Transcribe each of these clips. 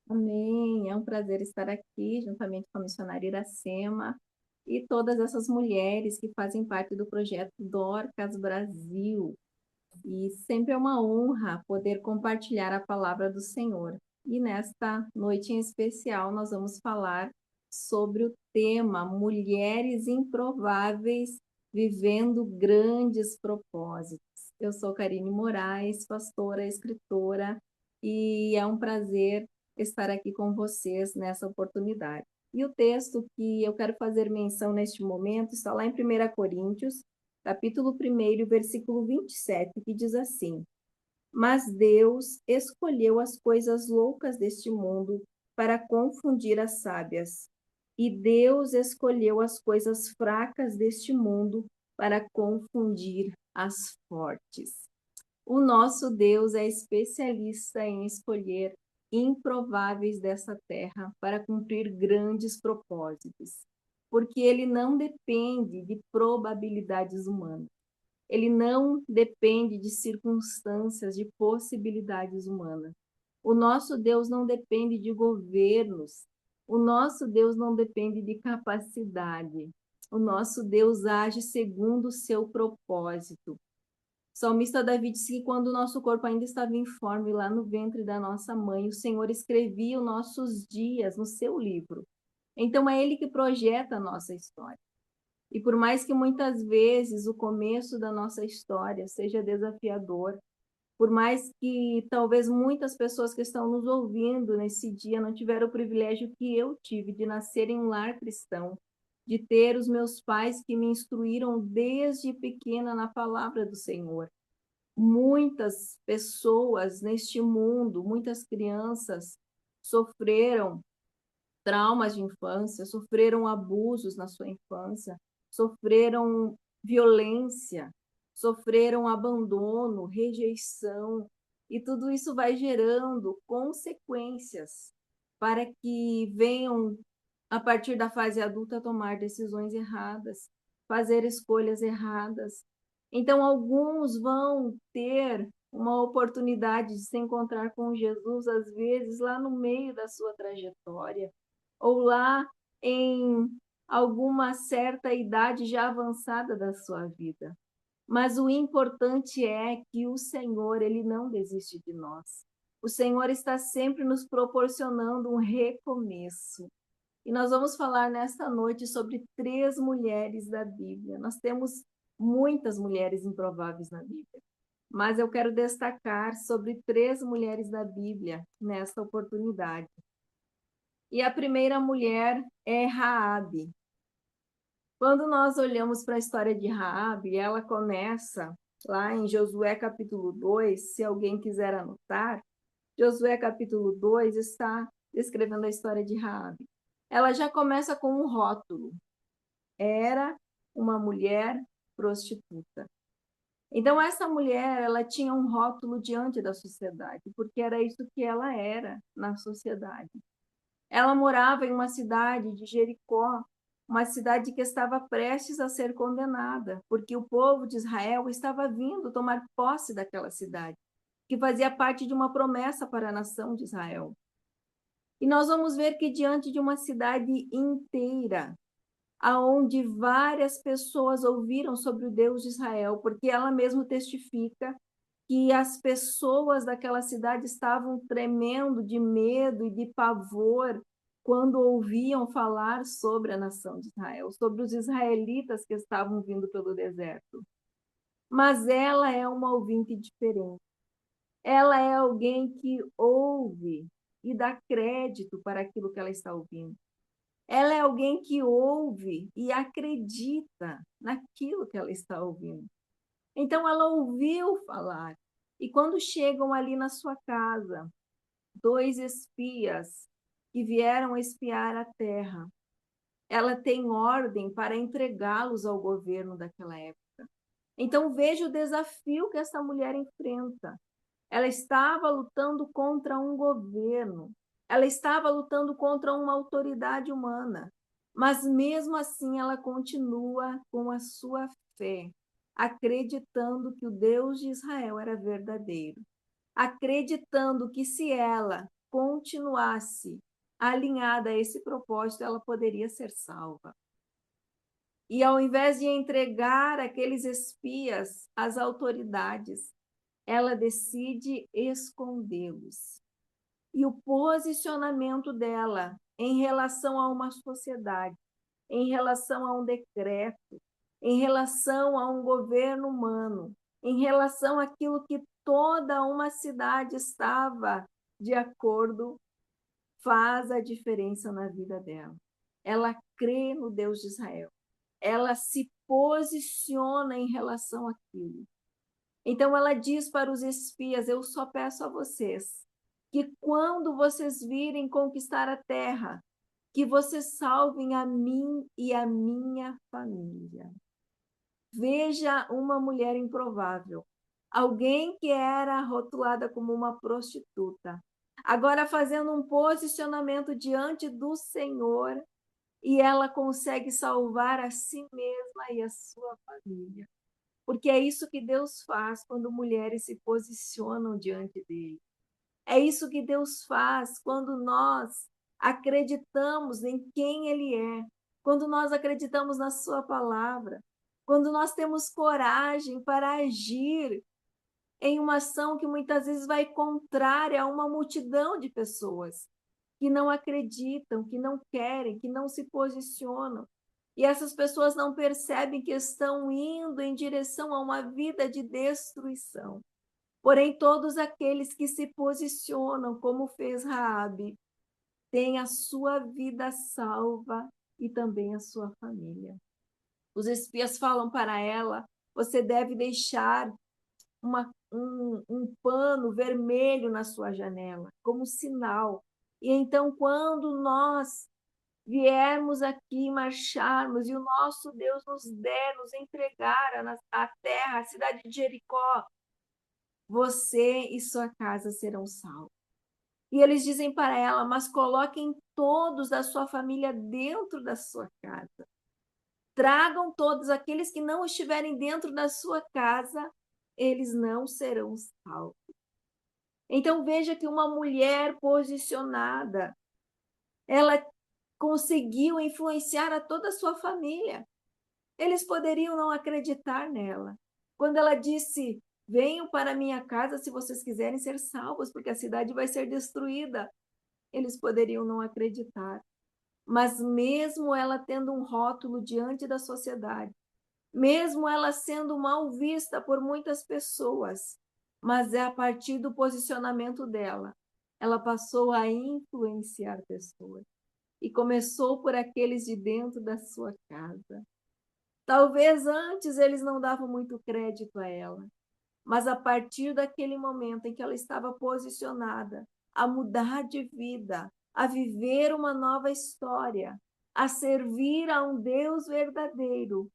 Amém. É um prazer estar aqui juntamente com a missionária Iracema e todas essas mulheres que fazem parte do projeto Dorcas Brasil. E sempre é uma honra poder compartilhar a palavra do Senhor. E nesta noite em especial, nós vamos falar sobre o tema Mulheres Improváveis Vivendo Grandes Propósitos. Eu sou Karine Moraes, pastora, escritora, e é um prazer estar aqui com vocês nessa oportunidade. E o texto que eu quero fazer menção neste momento está lá em 1 Coríntios, capítulo 1, versículo 27, que diz assim: Mas Deus escolheu as coisas loucas deste mundo para confundir as sábias, e Deus escolheu as coisas fracas deste mundo para confundir as fortes. O nosso Deus é especialista em escolher improváveis dessa terra para cumprir grandes propósitos, porque ele não depende de probabilidades humanas. Ele não depende de circunstâncias, de possibilidades humanas. O nosso Deus não depende de governos. O nosso Deus não depende de capacidade. O nosso Deus age segundo o seu propósito. O salmista Davi disse que quando o nosso corpo ainda estava informe lá no ventre da nossa mãe, o Senhor escrevia os nossos dias no seu livro. Então é ele que projeta a nossa história. E por mais que muitas vezes o começo da nossa história seja desafiador, por mais que talvez muitas pessoas que estão nos ouvindo nesse dia não tiveram o privilégio que eu tive de nascer em um lar cristão, de ter os meus pais que me instruíram desde pequena na palavra do Senhor. Muitas pessoas neste mundo, muitas crianças sofreram traumas de infância, sofreram abusos na sua infância, sofreram violência, sofreram abandono, rejeição, e tudo isso vai gerando consequências para que venham, a partir da fase adulta, tomar decisões erradas, fazer escolhas erradas. Então, alguns vão ter uma oportunidade de se encontrar com Jesus, às vezes, lá no meio da sua trajetória, ou lá em alguma certa idade já avançada da sua vida. Mas o importante é que o Senhor, ele não desiste de nós. O Senhor está sempre nos proporcionando um recomeço. E nós vamos falar nesta noite sobre 3 mulheres da Bíblia. Nós temos muitas mulheres improváveis na Bíblia, mas eu quero destacar sobre 3 mulheres da Bíblia nesta oportunidade. E a primeira mulher é Raabe. Quando nós olhamos para a história de Raabe, ela começa lá em Josué capítulo 2, se alguém quiser anotar, Josué capítulo 2 está descrevendo a história de Raabe. Ela já começa com um rótulo. Era uma mulher prostituta. Então essa mulher, ela tinha um rótulo diante da sociedade, porque era isso que ela era na sociedade. Ela morava em uma cidade de Jericó, uma cidade que estava prestes a ser condenada, porque o povo de Israel estava vindo tomar posse daquela cidade, que fazia parte de uma promessa para a nação de Israel. E nós vamos ver que diante de uma cidade inteira, aonde várias pessoas ouviram sobre o Deus de Israel, porque ela mesma testifica que as pessoas daquela cidade estavam tremendo de medo e de pavor quando ouviam falar sobre a nação de Israel, sobre os israelitas que estavam vindo pelo deserto. Mas ela é uma ouvinte diferente. Ela é alguém que ouve e dá crédito para aquilo que ela está ouvindo. Ela é alguém que ouve e acredita naquilo que ela está ouvindo. Então ela ouviu falar. E quando chegam ali na sua casa, 2 espias que vieram espiar a terra, ela tem ordem para entregá-los ao governo daquela época. Então veja o desafio que essa mulher enfrenta. Ela estava lutando contra um governo, ela estava lutando contra uma autoridade humana, mas mesmo assim ela continua com a sua fé, acreditando que o Deus de Israel era verdadeiro, acreditando que se ela continuasse alinhada a esse propósito, ela poderia ser salva. E ao invés de entregar aqueles espias às autoridades, ela decide escondê-los. E o posicionamento dela em relação a uma sociedade, em relação a um decreto, em relação a um governo humano, em relação àquilo que toda uma cidade estava de acordo, faz a diferença na vida dela. Ela crê no Deus de Israel. Ela se posiciona em relação àquilo. Então ela diz para os espias: eu só peço a vocês que quando vocês virem conquistar a terra, que vocês salvem a mim e a minha família. Veja uma mulher improvável, alguém que era rotulada como uma prostituta, agora fazendo um posicionamento diante do Senhor, e ela consegue salvar a si mesma e a sua família. Porque é isso que Deus faz quando mulheres se posicionam diante dele. É isso que Deus faz quando nós acreditamos em quem ele é, quando nós acreditamos na sua palavra, quando nós temos coragem para agir em uma ação que muitas vezes vai contrária a uma multidão de pessoas que não acreditam, que não querem, que não se posicionam. E essas pessoas não percebem que estão indo em direção a uma vida de destruição. Porém, todos aqueles que se posicionam, como fez Raabe, têm a sua vida salva e também a sua família. Os espias falam para ela: você deve deixar um pano vermelho na sua janela, como sinal. E então, quando nós viermos aqui, marcharmos, e o nosso Deus nos der, nos entregar a terra, a cidade de Jericó, você e sua casa serão salvos. E eles dizem para ela: mas coloquem todos da sua família dentro da sua casa. Tragam todos aqueles que não estiverem dentro da sua casa, eles não serão salvos. Então veja que uma mulher posicionada, ela conseguiu influenciar a toda a sua família. Eles poderiam não acreditar nela. Quando ela disse: venham para minha casa se vocês quiserem ser salvos, porque a cidade vai ser destruída, eles poderiam não acreditar. Mas mesmo ela tendo um rótulo diante da sociedade, mesmo ela sendo mal vista por muitas pessoas, mas é a partir do posicionamento dela, ela passou a influenciar pessoas. E começou por aqueles de dentro da sua casa. Talvez antes eles não davam muito crédito a ela, mas a partir daquele momento em que ela estava posicionada a mudar de vida, a viver uma nova história, a servir a um Deus verdadeiro,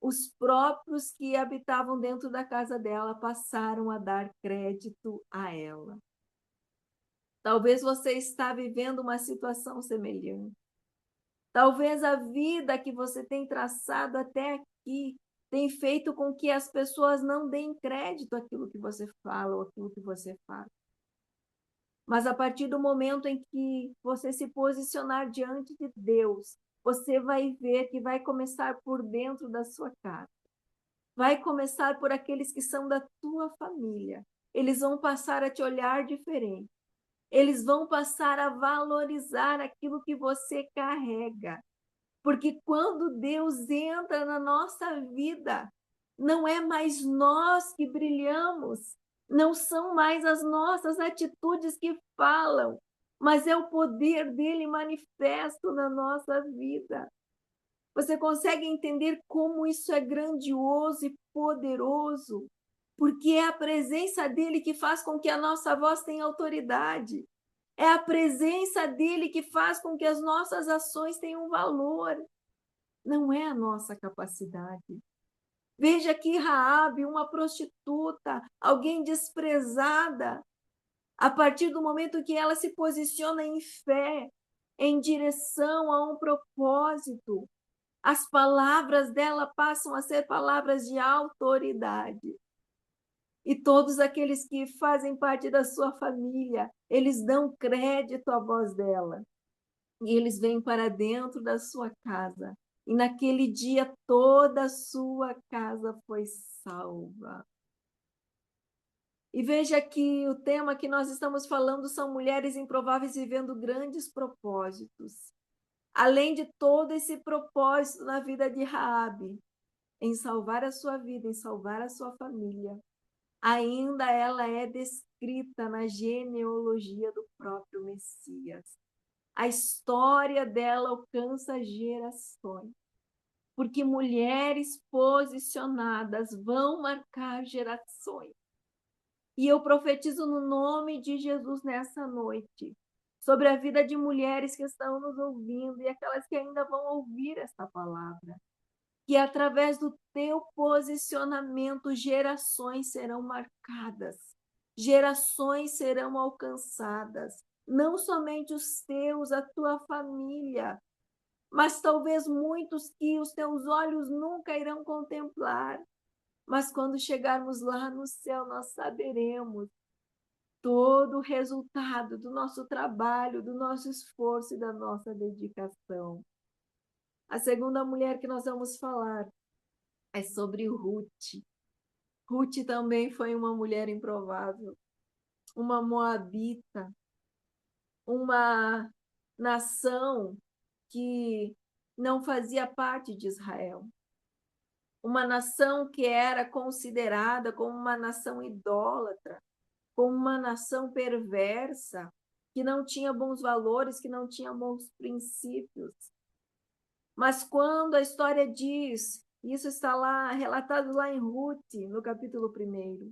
os próprios que habitavam dentro da casa dela passaram a dar crédito a ela. Talvez você está vivendo uma situação semelhante. Talvez a vida que você tem traçado até aqui tem feito com que as pessoas não deem crédito àquilo que você fala ou àquilo que você faz. Mas a partir do momento em que você se posicionar diante de Deus, você vai ver que vai começar por dentro da sua casa. Vai começar por aqueles que são da tua família. Eles vão passar a te olhar diferente. Eles vão passar a valorizar aquilo que você carrega. Porque quando Deus entra na nossa vida, não é mais nós que brilhamos, não são mais as nossas atitudes que falam, mas é o poder dele manifesto na nossa vida. Você consegue entender como isso é grandioso e poderoso? Porque é a presença dele que faz com que a nossa voz tenha autoridade. É a presença dele que faz com que as nossas ações tenham valor. Não é a nossa capacidade. Veja que Raabe, uma prostituta, alguém desprezada, a partir do momento que ela se posiciona em fé, em direção a um propósito, as palavras dela passam a ser palavras de autoridade. E todos aqueles que fazem parte da sua família, eles dão crédito à voz dela. E eles vêm para dentro da sua casa. E naquele dia toda a sua casa foi salva. E veja que o tema que nós estamos falando são mulheres improváveis vivendo grandes propósitos. Além de todo esse propósito na vida de Raabe, em salvar a sua vida, em salvar a sua família, ainda ela é descrita na genealogia do próprio Messias. A história dela alcança gerações, porque mulheres posicionadas vão marcar gerações. E eu profetizo no nome de Jesus nessa noite, sobre a vida de mulheres que estão nos ouvindo e aquelas que ainda vão ouvir essa palavra, que através do teu posicionamento gerações serão marcadas, gerações serão alcançadas, não somente os teus, a tua família, mas talvez muitos que os teus olhos nunca irão contemplar. Mas quando chegarmos lá no céu, nós saberemos todo o resultado do nosso trabalho, do nosso esforço e da nossa dedicação. A segunda mulher que nós vamos falar é sobre Ruth. Ruth também foi uma mulher improvável, uma moabita, uma nação que não fazia parte de Israel. Uma nação que era considerada como uma nação idólatra, como uma nação perversa, que não tinha bons valores, que não tinha bons princípios. Mas quando a história diz, isso está lá, relatado lá em Ruth, no capítulo 1,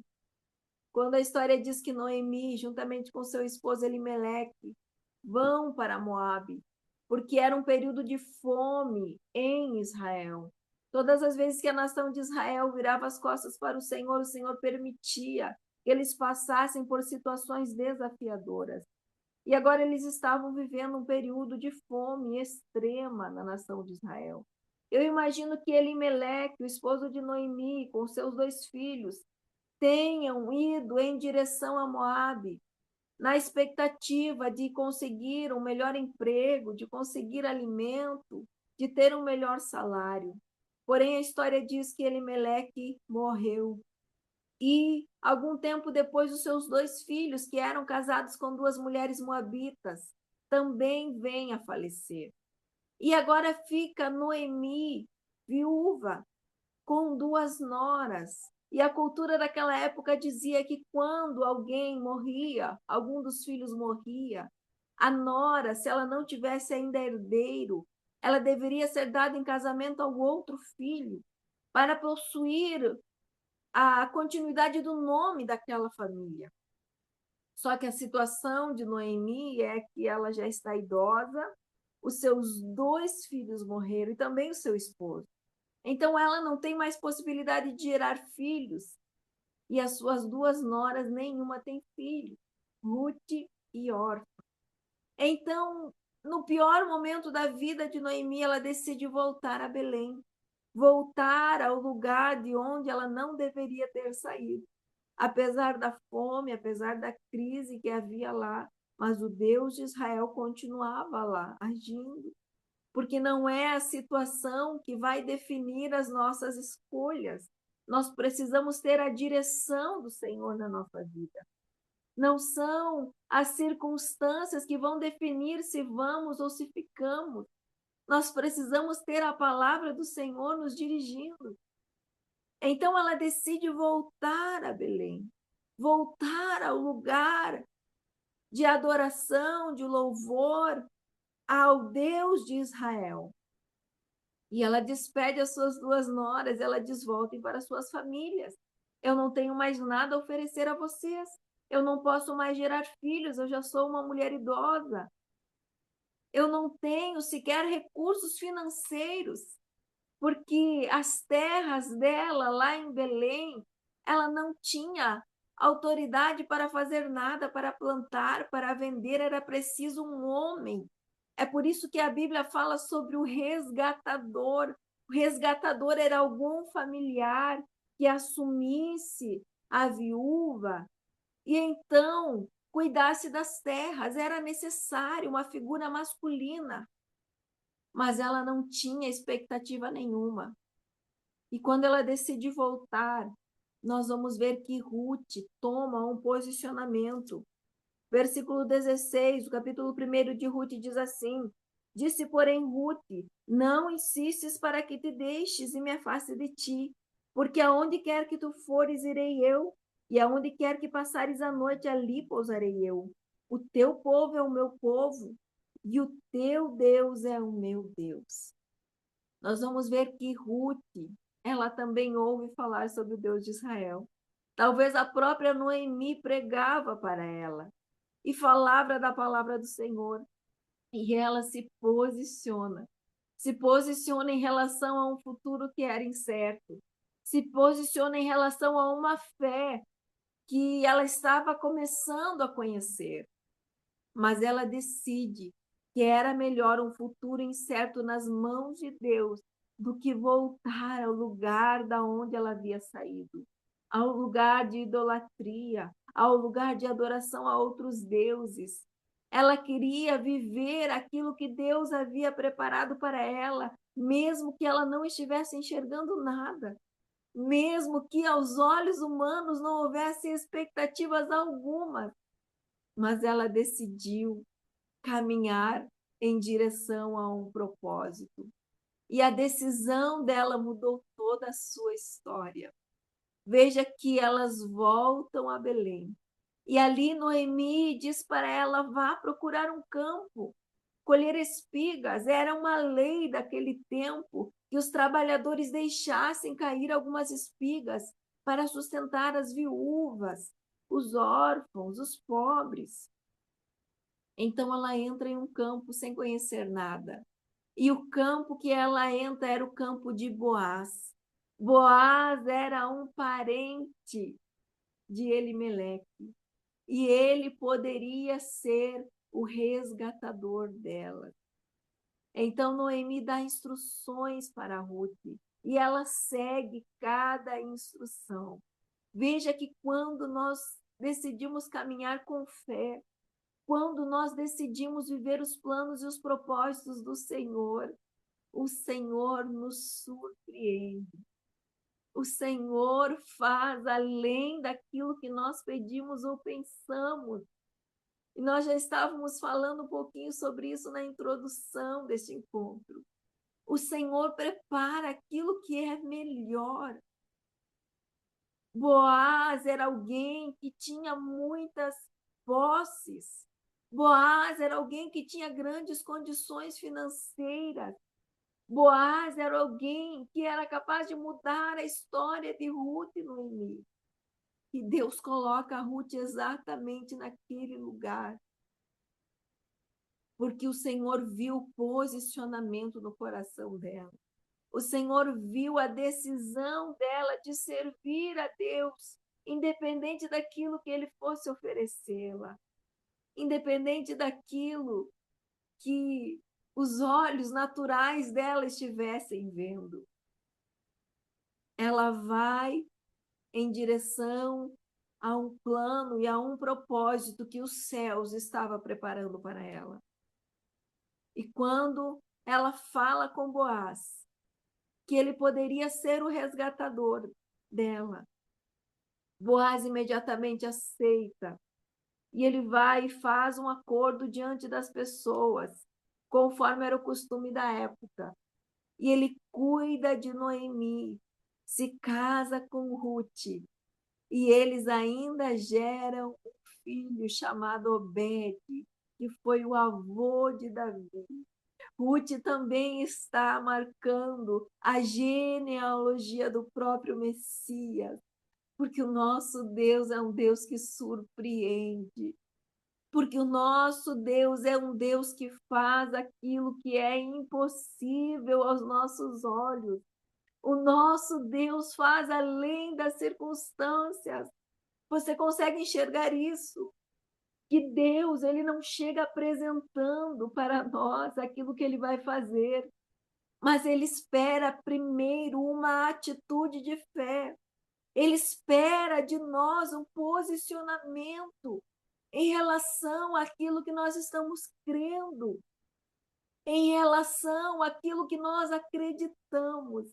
quando a história diz que Noemi, juntamente com seu esposo Elimeleque, vão para Moabe, porque era um período de fome em Israel. Todas as vezes que a nação de Israel virava as costas para o Senhor permitia que eles passassem por situações desafiadoras. E agora eles estavam vivendo um período de fome extrema na nação de Israel. Eu imagino que Elimeleque, o esposo de Noemi, com seus 2 filhos, tenham ido em direção a Moabe, na expectativa de conseguir um melhor emprego, de conseguir alimento, de ter um melhor salário. Porém, a história diz que Elimeleque morreu. E, algum tempo depois, os seus 2 filhos, que eram casados com 2 mulheres moabitas, também vêm a falecer. E agora fica Noemi, viúva, com 2 noras. E a cultura daquela época dizia que quando alguém morria, algum dos filhos morria, a nora, se ela não tivesse ainda herdeiro, ela deveria ser dada em casamento ao outro filho, para possuir a continuidade do nome daquela família. Só que a situação de Noemi é que ela já está idosa, os seus 2 filhos morreram e também o seu esposo. Então ela não tem mais possibilidade de gerar filhos. E as suas 2 noras, nenhuma tem filho, Ruth e Orfa. Então, no pior momento da vida de Noemi, ela decide voltar a Belém, voltar ao lugar de onde ela não deveria ter saído. Apesar da fome, apesar da crise que havia lá, mas o Deus de Israel continuava lá, agindo. Porque não é a situação que vai definir as nossas escolhas. Nós precisamos ter a direção do Senhor na nossa vida. Não são as circunstâncias que vão definir se vamos ou se ficamos. Nós precisamos ter a palavra do Senhor nos dirigindo. Então ela decide voltar a Belém, voltar ao lugar de adoração, de louvor ao Deus de Israel. E ela despede as suas 2 noras, ela diz: voltem para suas famílias. Eu não tenho mais nada a oferecer a vocês. Eu não posso mais gerar filhos, eu já sou uma mulher idosa. Eu não tenho sequer recursos financeiros, porque as terras dela lá em Belém, ela não tinha autoridade para fazer nada, para plantar, para vender, era preciso um homem. É por isso que a Bíblia fala sobre o resgatador. O resgatador era algum familiar que assumisse a viúva e então cuidasse das terras. Era necessário uma figura masculina, mas ela não tinha expectativa nenhuma. E quando ela decide voltar, nós vamos ver que Ruth toma um posicionamento. Versículo 16, o capítulo 1 de Ruth diz assim: Disse, porém, Ruth: Não insistes para que te deixes e me afaste de ti, porque aonde quer que tu fores, irei eu, e aonde quer que passares a noite, ali pousarei eu. O teu povo é o meu povo, e o teu Deus é o meu Deus. Nós vamos ver que Ruth, ela também ouve falar sobre o Deus de Israel. Talvez a própria Noemi pregava para ela e falava da palavra do Senhor. E ela se posiciona em relação a um futuro que era incerto, se posiciona em relação a uma fé que ela estava começando a conhecer, mas ela decide que era melhor um futuro incerto nas mãos de Deus do que voltar ao lugar da onde ela havia saído, ao lugar de idolatria, ao lugar de adoração a outros deuses. Ela queria viver aquilo que Deus havia preparado para ela, mesmo que ela não estivesse enxergando nada, mesmo que aos olhos humanos não houvesse expectativas alguma, mas ela decidiu caminhar em direção a um propósito. E a decisão dela mudou toda a sua história. Veja que elas voltam a Belém. E ali Noemi diz para ela: vá procurar um campo, colher espigas. Era uma lei daquele tempo que os trabalhadores deixassem cair algumas espigas para sustentar as viúvas, os órfãos, os pobres. Então ela entra em um campo sem conhecer nada. E o campo que ela entra era o campo de Boaz. Boaz era um parente de Elimeleque. E ele poderia ser o resgatador dela. Então Noemi dá instruções para Ruth e ela segue cada instrução. Veja que quando nós decidimos caminhar com fé, quando nós decidimos viver os planos e os propósitos do Senhor, o Senhor nos surpreende. O Senhor faz além daquilo que nós pedimos ou pensamos. E nós já estávamos falando um pouquinho sobre isso na introdução deste encontro. O Senhor prepara aquilo que é melhor. Boaz era alguém que tinha muitas posses. Boaz era alguém que tinha grandes condições financeiras. Boaz era alguém que era capaz de mudar a história de Ruth e Noemi. E Deus coloca a Ruth exatamente naquele lugar. Porque o Senhor viu o posicionamento no coração dela. O Senhor viu a decisão dela de servir a Deus, independente daquilo que ele fosse oferecê-la, independente daquilo que os olhos naturais dela estivessem vendo. Ela vai em direção a um plano e a um propósito que os céus estavam preparando para ela. E quando ela fala com Boaz, que ele poderia ser o resgatador dela, Boaz imediatamente aceita. E ele vai e faz um acordo diante das pessoas, conforme era o costume da época. E ele cuida de Noemi, se casa com Ruth. E eles ainda geram um filho chamado Obed, que foi o avô de Davi. Ruth também está marcando a genealogia do próprio Messias, porque o nosso Deus é um Deus que surpreende, porque o nosso Deus é um Deus que faz aquilo que é impossível aos nossos olhos. O nosso Deus faz além das circunstâncias. Você consegue enxergar isso? Que Deus, ele não chega apresentando para nós aquilo que ele vai fazer, mas ele espera primeiro uma atitude de fé. Ele espera de nós um posicionamento em relação àquilo que nós estamos crendo, em relação àquilo que nós acreditamos.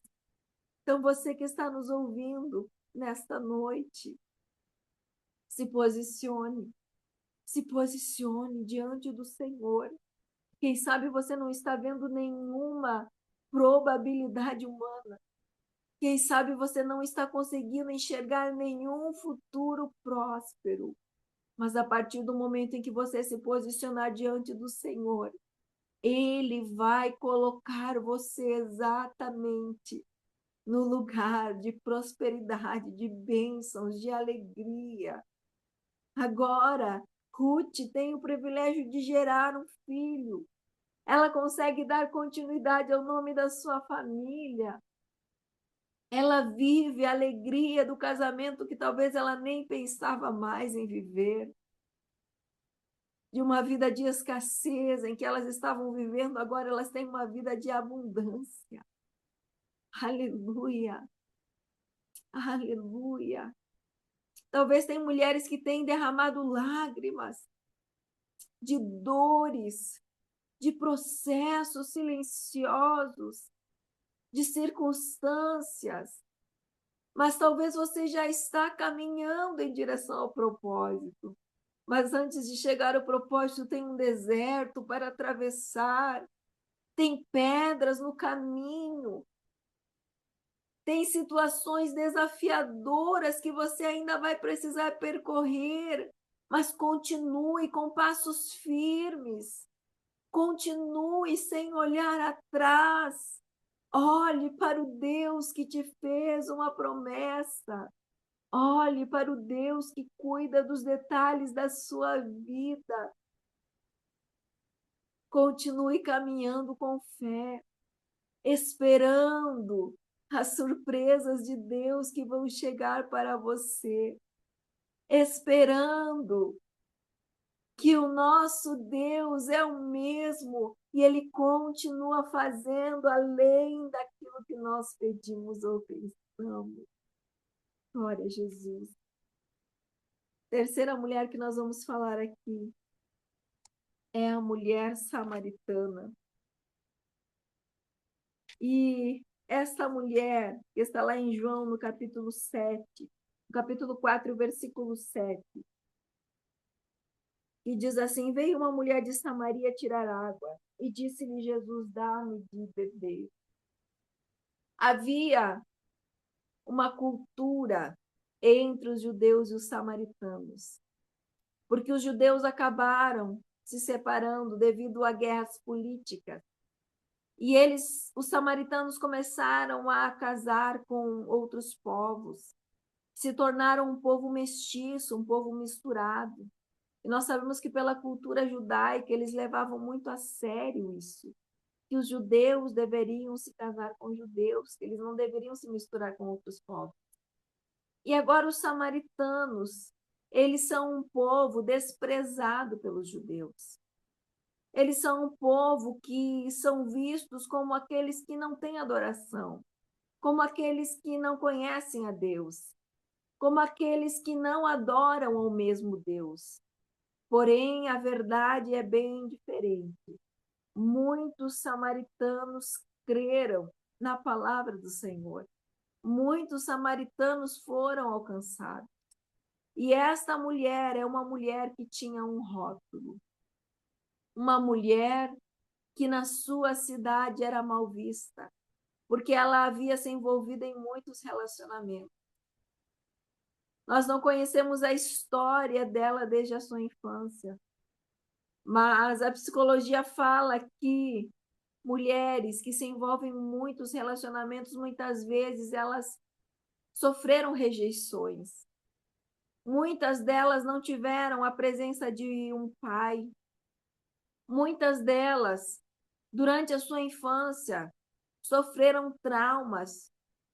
Então, você que está nos ouvindo nesta noite, se posicione diante do Senhor. Quem sabe você não está vendo nenhuma probabilidade humana. Quem sabe você não está conseguindo enxergar nenhum futuro próspero. Mas a partir do momento em que você se posicionar diante do Senhor, Ele vai colocar você exatamente no lugar de prosperidade, de bênçãos, de alegria. Agora, Ruth tem o privilégio de gerar um filho. Ela consegue dar continuidade ao nome da sua família. Ela vive a alegria do casamento que talvez ela nem pensava mais em viver. De uma vida de escassez em que elas estavam vivendo, agora elas têm uma vida de abundância. Aleluia! Aleluia! Talvez tem mulheres que têm derramado lágrimas de dores, de processos silenciosos, de circunstâncias, mas talvez você já está caminhando em direção ao propósito. Mas antes de chegar ao propósito, tem um deserto para atravessar, tem pedras no caminho, tem situações desafiadoras que você ainda vai precisar percorrer, mas continue com passos firmes, continue sem olhar atrás. Olhe para o Deus que te fez uma promessa. Olhe para o Deus que cuida dos detalhes da sua vida. Continue caminhando com fé, esperando as surpresas de Deus que vão chegar para você, esperando que o nosso Deus é o mesmo e Ele continua fazendo além daquilo que nós pedimos ou pensamos. Glória a Jesus. Terceira mulher que nós vamos falar aqui é a mulher samaritana. E esta mulher, que está lá em João, no capítulo 7, no capítulo 4, versículo 7, e diz assim: veio uma mulher de Samaria tirar água, e disse-lhe Jesus: dá-me de beber. Havia uma cultura entre os judeus e os samaritanos, porque os judeus acabaram se separando devido a guerras políticas. E os samaritanos, começaram a casar com outros povos, se tornaram um povo mestiço, um povo misturado. E nós sabemos que pela cultura judaica eles levavam muito a sério isso, que os judeus deveriam se casar com judeus, que eles não deveriam se misturar com outros povos. E agora os samaritanos, eles são um povo desprezado pelos judeus. Eles são um povo que são vistos como aqueles que não têm adoração, como aqueles que não conhecem a Deus, como aqueles que não adoram ao mesmo Deus. Porém, a verdade é bem diferente. Muitos samaritanos creram na palavra do Senhor. Muitos samaritanos foram alcançados. E esta mulher é uma mulher que tinha um rótulo. Uma mulher que na sua cidade era mal vista, porque ela havia se envolvido em muitos relacionamentos. Nós não conhecemos a história dela desde a sua infância, mas a psicologia fala que mulheres que se envolvem em muitos relacionamentos, muitas vezes elas sofreram rejeições. Muitas delas não tiveram a presença de um pai. Muitas delas, durante a sua infância, sofreram traumas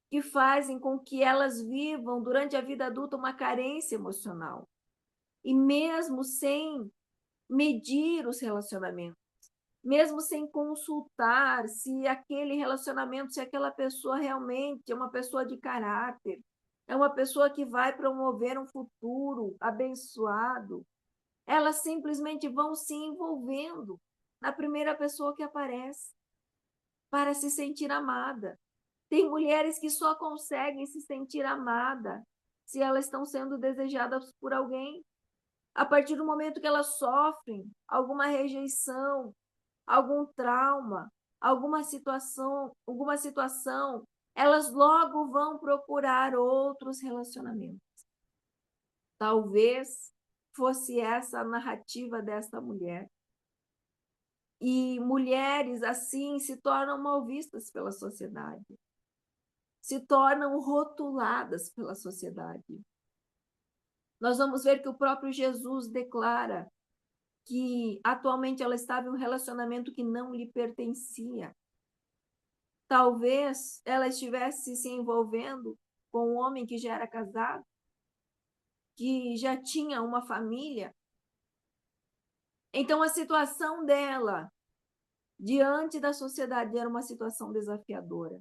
que fazem com que elas vivam durante a vida adulta uma carência emocional. E mesmo sem medir os relacionamentos, mesmo sem consultar se aquele relacionamento, se aquela pessoa realmente é uma pessoa de caráter, é uma pessoa que vai promover um futuro abençoado. Elas simplesmente vão se envolvendo na primeira pessoa que aparece para se sentir amada. Tem mulheres que só conseguem se sentir amada se elas estão sendo desejadas por alguém. A partir do momento que elas sofrem alguma rejeição, algum trauma, alguma situação, elas logo vão procurar outros relacionamentos. Talvez fosse essa a narrativa desta mulher. E mulheres assim se tornam mal vistas pela sociedade, se tornam rotuladas pela sociedade. Nós vamos ver que o próprio Jesus declara que atualmente ela estava em um relacionamento que não lhe pertencia. Talvez ela estivesse se envolvendo com um homem que já era casado, que já tinha uma família. Então a situação dela diante da sociedade era uma situação desafiadora.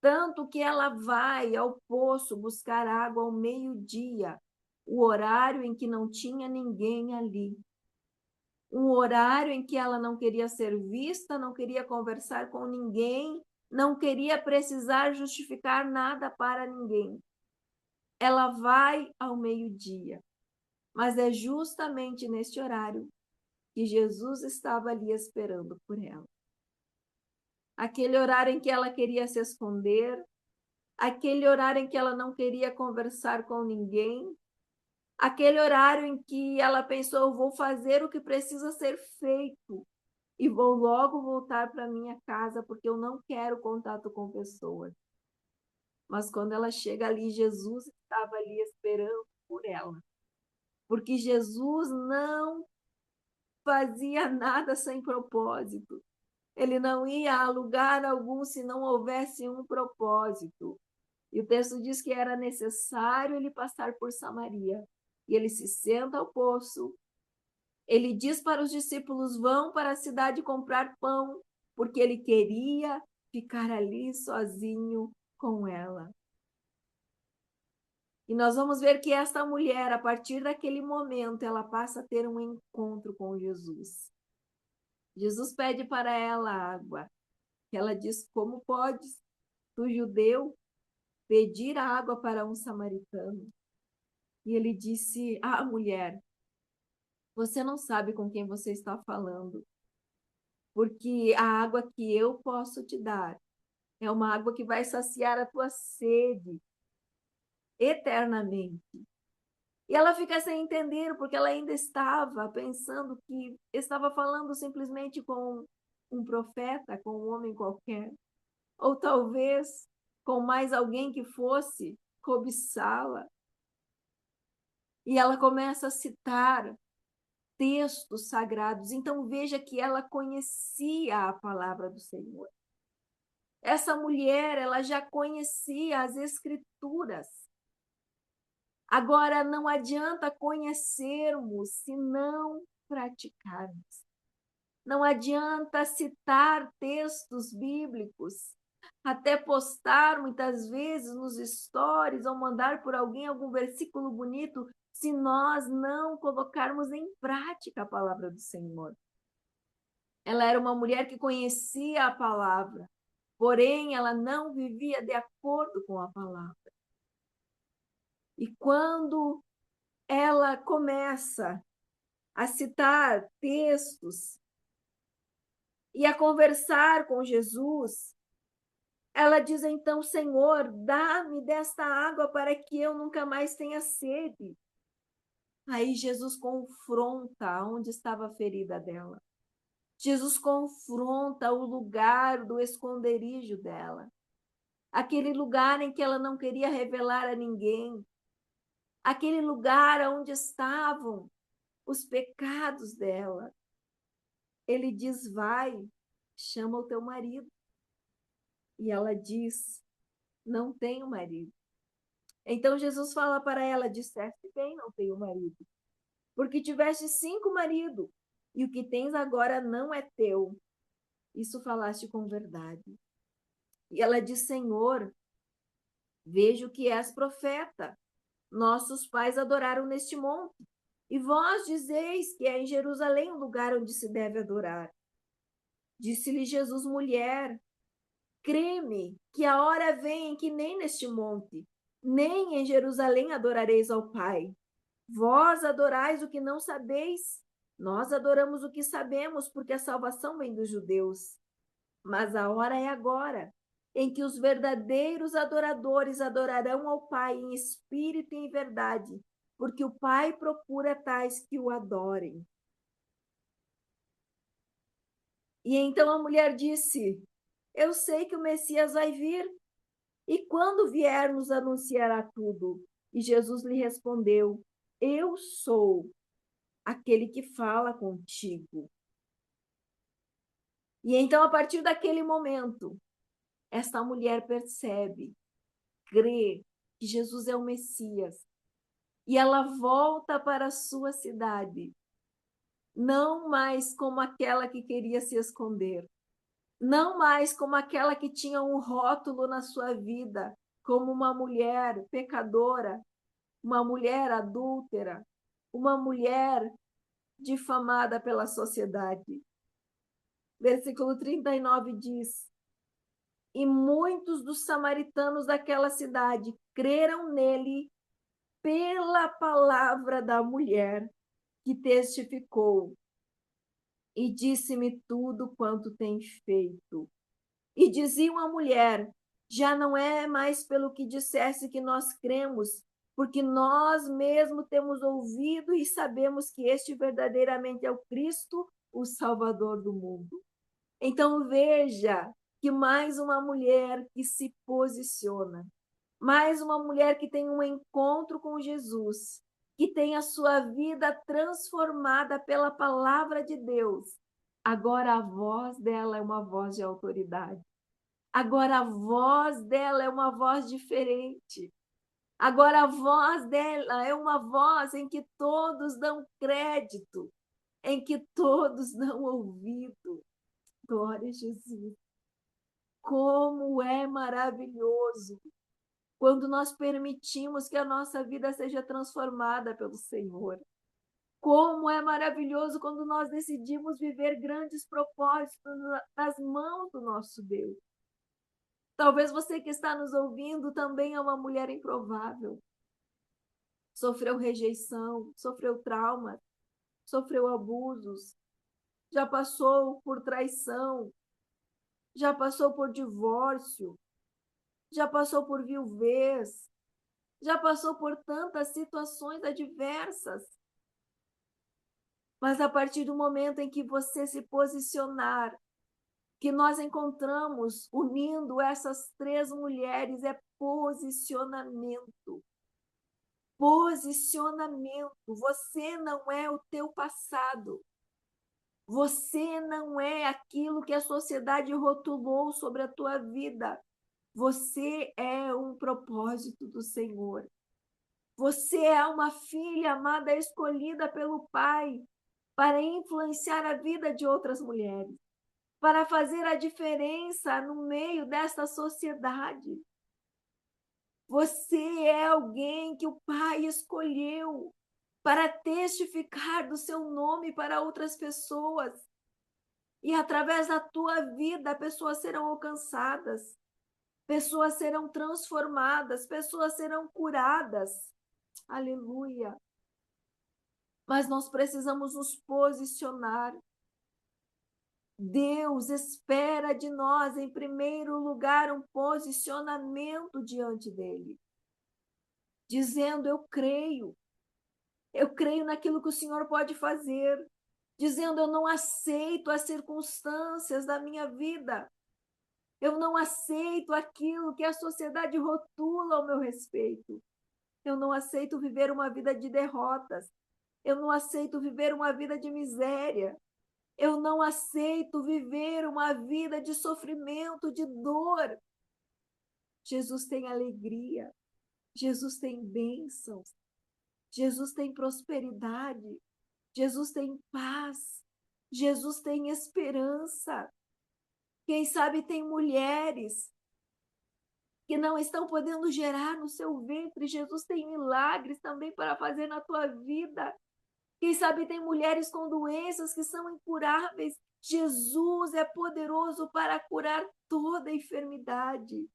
Tanto que ela vai ao poço buscar água ao meio-dia, o horário em que não tinha ninguém ali. Um horário em que ela não queria ser vista, não queria conversar com ninguém, não queria precisar justificar nada para ninguém. Ela vai ao meio-dia, mas é justamente neste horário que Jesus estava ali esperando por ela. Aquele horário em que ela queria se esconder, aquele horário em que ela não queria conversar com ninguém, aquele horário em que ela pensou: eu vou fazer o que precisa ser feito e vou logo voltar para minha casa porque eu não quero contato com pessoas. Mas quando ela chega ali, Jesus estava ali esperando por ela, porque Jesus não fazia nada sem propósito. Ele não ia a lugar algum se não houvesse um propósito. E o texto diz que era necessário ele passar por Samaria. E ele se senta ao poço. Ele diz para os discípulos: vão para a cidade comprar pão, porque ele queria ficar ali sozinho com ela. E nós vamos ver que esta mulher, a partir daquele momento, ela passa a ter um encontro com Jesus. Jesus pede para ela água. Ela diz: como podes, tu judeu, pedir água para um samaritano? E ele disse: ah, mulher, você não sabe com quem você está falando, porque a água que eu posso te dar é uma água que vai saciar a tua sede eternamente. E ela fica sem entender, porque ela ainda estava pensando que estava falando simplesmente com um profeta, com um homem qualquer, ou talvez com mais alguém que fosse cobiçá-la. E ela começa a citar textos sagrados. Então veja que ela conhecia a palavra do Senhor. Essa mulher, ela já conhecia as escrituras. Agora não adianta conhecermos se não praticarmos. Não adianta citar textos bíblicos, até postar muitas vezes nos stories ou mandar por alguém algum versículo bonito, se nós não colocarmos em prática a palavra do Senhor. Ela era uma mulher que conhecia a palavra, porém ela não vivia de acordo com a palavra. E quando ela começa a citar textos e a conversar com Jesus, ela diz então: Senhor, dá-me desta água para que eu nunca mais tenha sede. Aí Jesus confronta onde estava a ferida dela. Jesus confronta o lugar do esconderijo dela. Aquele lugar em que ela não queria revelar a ninguém. Aquele lugar onde estavam os pecados dela. Ele diz: vai, chama o teu marido. E ela diz: não tenho marido. Então Jesus fala para ela: disseste bem, não tenho marido, porque tiveste 5 maridos, e o que tens agora não é teu. Isso falaste com verdade. E ela diz: Senhor, Vejo que és profeta. Nossos pais adoraram neste monte, e vós dizeis que é em Jerusalém o lugar onde se deve adorar. Disse-lhe Jesus, mulher, crê-me que a hora vem em que nem neste monte, nem em Jerusalém adorareis ao Pai. Vós adorais o que não sabeis, nós adoramos o que sabemos, porque a salvação vem dos judeus. Mas a hora é agora, em que os verdadeiros adoradores adorarão ao Pai em espírito e em verdade, porque o Pai procura tais que o adorem. E então a mulher disse, eu sei que o Messias vai vir, e quando vier nos anunciará tudo. E Jesus lhe respondeu, eu sou aquele que fala contigo. E então, a partir daquele momento, esta mulher percebe, crê que Jesus é o Messias, e ela volta para a sua cidade, não mais como aquela que queria se esconder, não mais como aquela que tinha um rótulo na sua vida, como uma mulher pecadora, uma mulher adúltera, uma mulher difamada pela sociedade. Versículo 39 diz: E muitos dos samaritanos daquela cidade creram nele pela palavra da mulher que testificou e disse-me tudo quanto tem feito. E diziam à mulher: já não é mais pelo que dissesse que nós cremos, porque nós mesmos temos ouvido e sabemos que este verdadeiramente é o Cristo, o Salvador do mundo. Então veja que mais uma mulher que se posiciona, mais uma mulher que tem um encontro com Jesus, que tem a sua vida transformada pela palavra de Deus. Agora a voz dela é uma voz de autoridade. Agora a voz dela é uma voz diferente. Agora a voz dela é uma voz em que todos dão crédito, em que todos dão ouvido. Glória a Jesus. Como é maravilhoso quando nós permitimos que a nossa vida seja transformada pelo Senhor. Como é maravilhoso quando nós decidimos viver grandes propósitos nas mãos do nosso Deus. Talvez você que está nos ouvindo também é uma mulher improvável. Sofreu rejeição, sofreu traumas, sofreu abusos, já passou por traição, já passou por divórcio, já passou por viuvez, já passou por tantas situações adversas. Mas a partir do momento em que você se posicionar, que nós encontramos unindo essas três mulheres, é posicionamento. Posicionamento. Você não é o teu passado. Você não é aquilo que a sociedade rotulou sobre a tua vida. Você é um propósito do Senhor. Você é uma filha amada, escolhida pelo Pai para influenciar a vida de outras mulheres, para fazer a diferença no meio desta sociedade. Você é alguém que o Pai escolheu para testificar do seu nome para outras pessoas. E através da tua vida, pessoas serão alcançadas, pessoas serão transformadas, pessoas serão curadas. Aleluia. Mas nós precisamos nos posicionar. Deus espera de nós, em primeiro lugar, um posicionamento diante dele, dizendo: eu creio naquilo que o Senhor pode fazer, dizendo: eu não aceito as circunstâncias da minha vida, eu não aceito aquilo que a sociedade rotula ao meu respeito, eu não aceito viver uma vida de derrotas, eu não aceito viver uma vida de miséria, eu não aceito viver uma vida de sofrimento, de dor. Jesus tem alegria, Jesus tem bênçãos, Jesus tem prosperidade, Jesus tem paz, Jesus tem esperança. Quem sabe tem mulheres que não estão podendo gerar no seu ventre. Jesus tem milagres também para fazer na tua vida. Quem sabe tem mulheres com doenças que são incuráveis. Jesus é poderoso para curar toda enfermidade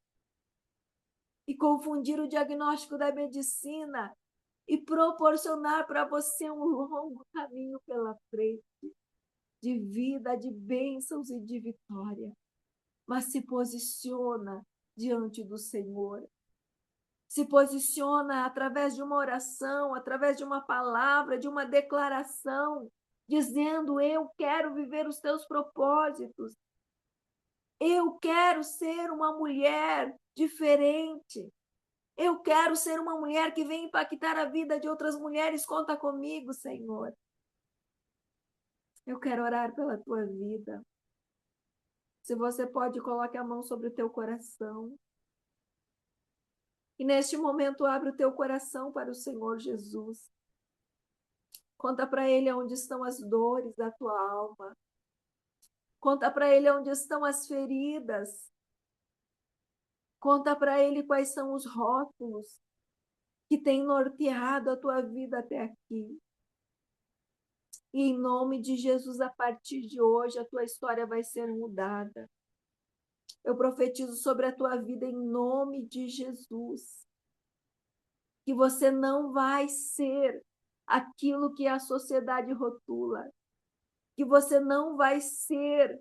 e confundir o diagnóstico da medicina e proporcionar para você um longo caminho pela frente de vida, de bênçãos e de vitória. Mas se posiciona diante do Senhor. Se posiciona através de uma oração, através de uma palavra, de uma declaração, dizendo: eu quero viver os teus propósitos. Eu quero ser uma mulher diferente. Eu quero ser uma mulher que vem impactar a vida de outras mulheres. Conta comigo, Senhor. Eu quero orar pela tua vida. Se você pode, coloque a mão sobre o teu coração. E neste momento, abre o teu coração para o Senhor Jesus. Conta para Ele onde estão as dores da tua alma. Conta para Ele onde estão as feridas. Conta para Ele quais são os rótulos que têm norteado a tua vida até aqui. E em nome de Jesus, a partir de hoje, a tua história vai ser mudada. Eu profetizo sobre a tua vida em nome de Jesus. Que você não vai ser aquilo que a sociedade rotula. Que você não vai ser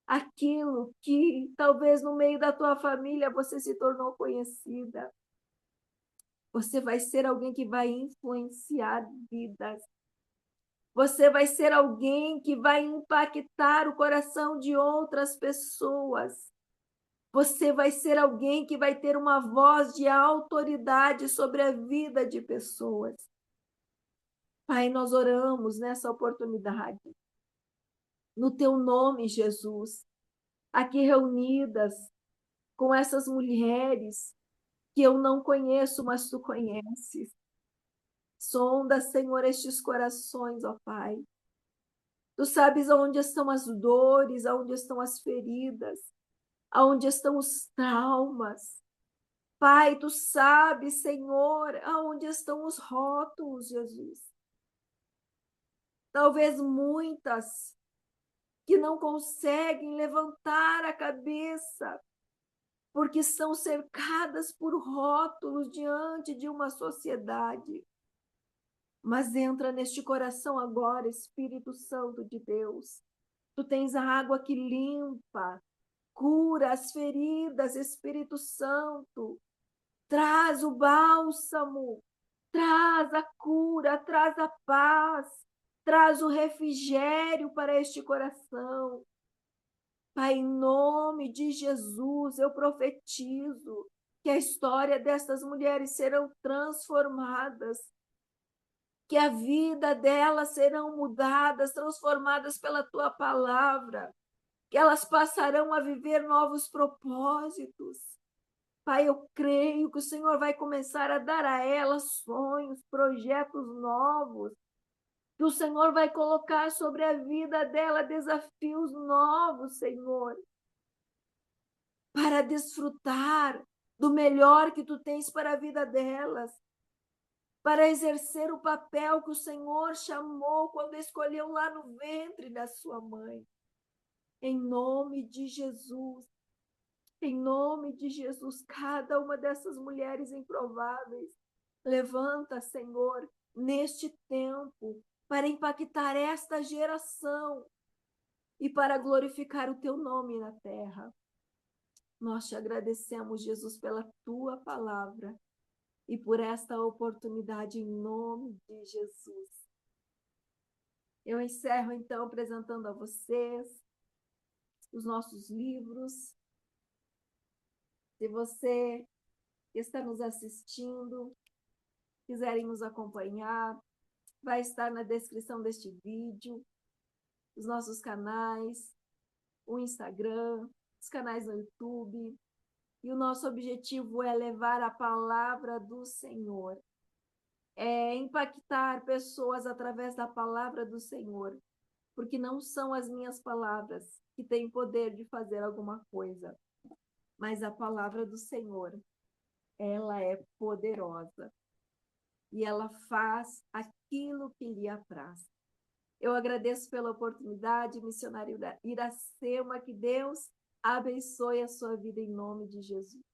aquilo que talvez no meio da tua família você se tornou conhecida. Você vai ser alguém que vai influenciar vidas. Você vai ser alguém que vai impactar o coração de outras pessoas. Você vai ser alguém que vai ter uma voz de autoridade sobre a vida de pessoas. Pai, nós oramos nessa oportunidade. No teu nome, Jesus, aqui reunidas com essas mulheres que eu não conheço, mas tu conheces. Sonda, Senhor, estes corações, ó Pai. Tu sabes aonde estão as dores, aonde estão as feridas, aonde estão os traumas. Pai, tu sabes, Senhor, aonde estão os rótulos, Jesus. Talvez muitas que não conseguem levantar a cabeça, porque estão cercadas por rótulos diante de uma sociedade. Mas entra neste coração agora, Espírito Santo de Deus. Tu tens a água que limpa, cura as feridas, Espírito Santo. Traz o bálsamo, traz a cura, traz a paz, traz o refrigério para este coração. Pai, em nome de Jesus, eu profetizo que a história dessas mulheres serão transformadas, que a vida delas serão mudadas, transformadas pela tua palavra, que elas passarão a viver novos propósitos. Pai, eu creio que o Senhor vai começar a dar a elas sonhos, projetos novos, que o Senhor vai colocar sobre a vida dela desafios novos, Senhor, para desfrutar do melhor que tu tens para a vida delas, para exercer o papel que o Senhor chamou quando escolheu lá no ventre da sua mãe. Em nome de Jesus, em nome de Jesus, cada uma dessas mulheres improváveis, levanta, Senhor, neste tempo, para impactar esta geração e para glorificar o teu nome na terra. Nós te agradecemos, Jesus, pela tua palavra e por esta oportunidade em nome de Jesus. Eu encerro, então, apresentando a vocês os nossos livros. Se você está nos assistindo, quiserem nos acompanhar, vai estar na descrição deste vídeo, os nossos canais, o Instagram, os canais no YouTube. E o nosso objetivo é levar a palavra do Senhor, é impactar pessoas através da palavra do Senhor, porque não são as minhas palavras que têm poder de fazer alguma coisa, mas a palavra do Senhor, ela é poderosa e ela faz aquilo que lhe apraz. Eu agradeço pela oportunidade, missionário Iracema, que Deus abençoe a sua vida em nome de Jesus.